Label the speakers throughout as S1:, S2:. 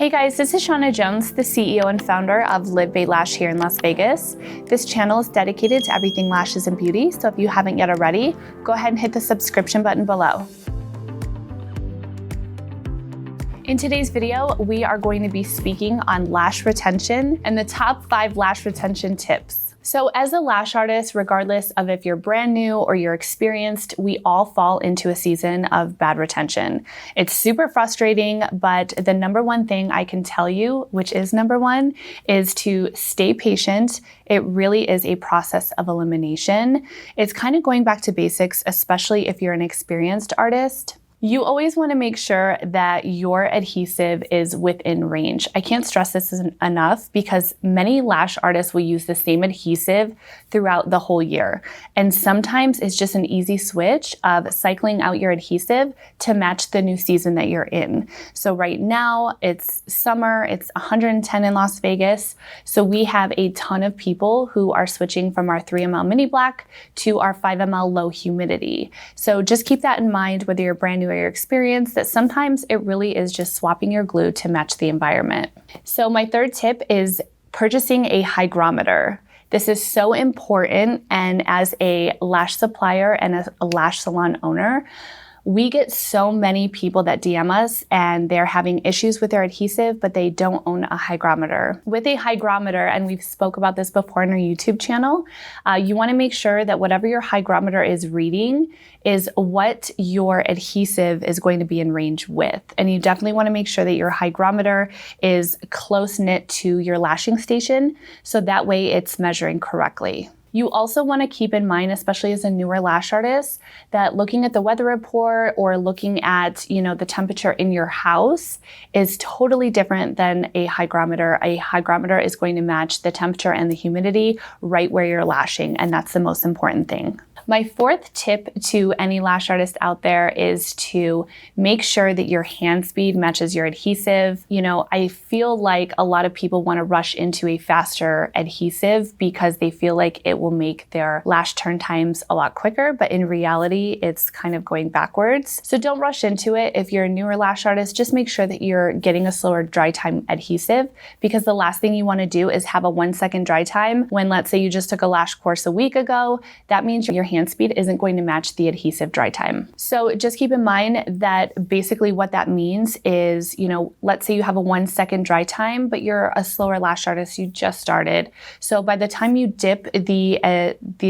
S1: Hey guys, this is Shauna Jones, the CEO and founder of LivBay Lash here in Las Vegas. This channel is dedicated to everything lashes and beauty, so if you haven't yet already, go ahead and hit the subscription button below. In today's video, we are going to be speaking on lash retention and the top 5 lash retention tips. So as a lash artist, regardless of if you're brand new or you're experienced, we all fall into a season of bad retention. It's super frustrating, but the number one thing I can tell you, which is number one, is to stay patient. It really is a process of elimination. It's kind of going back to basics, especially if you're an experienced artist. You always want to make sure that your adhesive is within range. I can't stress this enough because many lash artists will use the same adhesive throughout the whole year. And sometimes it's just an easy switch of cycling out your adhesive to match the new season that you're in. So right now it's summer, it's 110 in Las Vegas. So we have a ton of people who are switching from our 3 ml mini black to our 5 ml low humidity. So just keep that in mind whether you're brand new your experience, that sometimes it really is just swapping your glue to match the environment. So my third tip is purchasing a hygrometer. This is so important, and as a lash supplier and a lash salon owner, we get so many people that DM us and they're having issues with their adhesive, but they don't own a hygrometer. With a hygrometer, and we've spoke about this before on our YouTube channel, you want to make sure that whatever your hygrometer is reading is what your adhesive is going to be in range with. And you definitely want to make sure that your hygrometer is close knit to your lashing station, so that way it's measuring correctly. You also want to keep in mind, especially as a newer lash artist, that looking at the weather report or looking at, the temperature in your house is totally different than a hygrometer. A hygrometer is going to match the temperature and the humidity right where you're lashing, and that's the most important thing. My fourth tip to any lash artist out there is to make sure that your hand speed matches your adhesive. I feel like a lot of people want to rush into a faster adhesive because they feel like it will make their lash turn times a lot quicker, but in reality, it's kind of going backwards. So don't rush into it. If you're a newer lash artist, just make sure that you're getting a slower dry time adhesive, because the last thing you want to do is have a 1-second dry time when, let's say, you just took a lash course a week ago. That means your hand speed isn't going to match the adhesive dry time. So just keep in mind that basically what that means is, let's say you have a 1-second dry time, but you're a slower lash artist, you just started. So by the time you dip the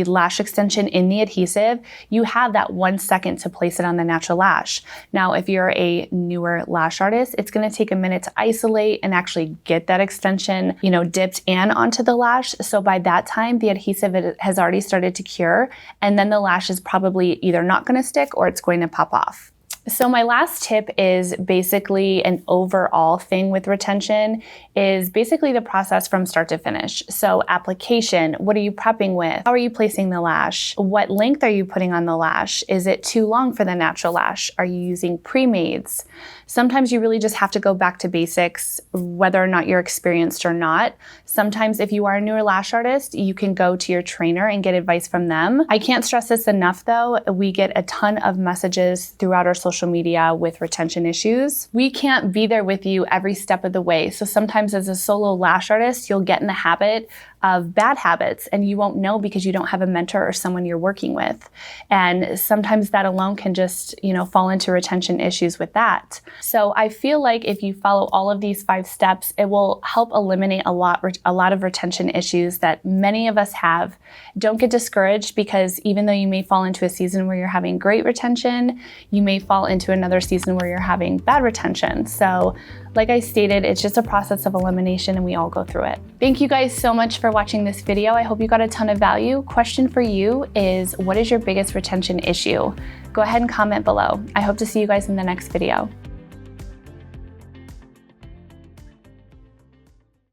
S1: lash extension in the adhesive, you have that 1 second to place it on the natural lash. Now, if you're a newer lash artist, it's going to take a minute to isolate and actually get that extension, dipped and onto the lash. So by that time, the adhesive has already started to cure, and then the lash is probably either not going to stick or it's going to pop off. So my last tip is basically an overall thing with retention, is basically the process from start to finish. So application, what are you prepping with? How are you placing the lash? What length are you putting on the lash? Is it too long for the natural lash? Are you using pre-mades? Sometimes you really just have to go back to basics, whether or not you're experienced or not. Sometimes if you are a newer lash artist, you can go to your trainer and get advice from them. I can't stress this enough though. We get a ton of messages throughout our social media with retention issues. We can't be there with you every step of the way. So sometimes as a solo lash artist, you'll get in the habit of bad habits and you won't know because you don't have a mentor or someone you're working with. And sometimes that alone can just, fall into retention issues with that. So I feel like if you follow all of these 5 steps, it will help eliminate a lot of retention issues that many of us have. Don't get discouraged, because even though you may fall into a season where you're having great retention, you may fall into another season where you're having bad retention. So like I stated, it's just a process of elimination and we all go through it. Thank you guys so much for watching this video. I hope you got a ton of value. Question for you is, what is your biggest retention issue? Go ahead and comment below. I hope to see you guys in the next video.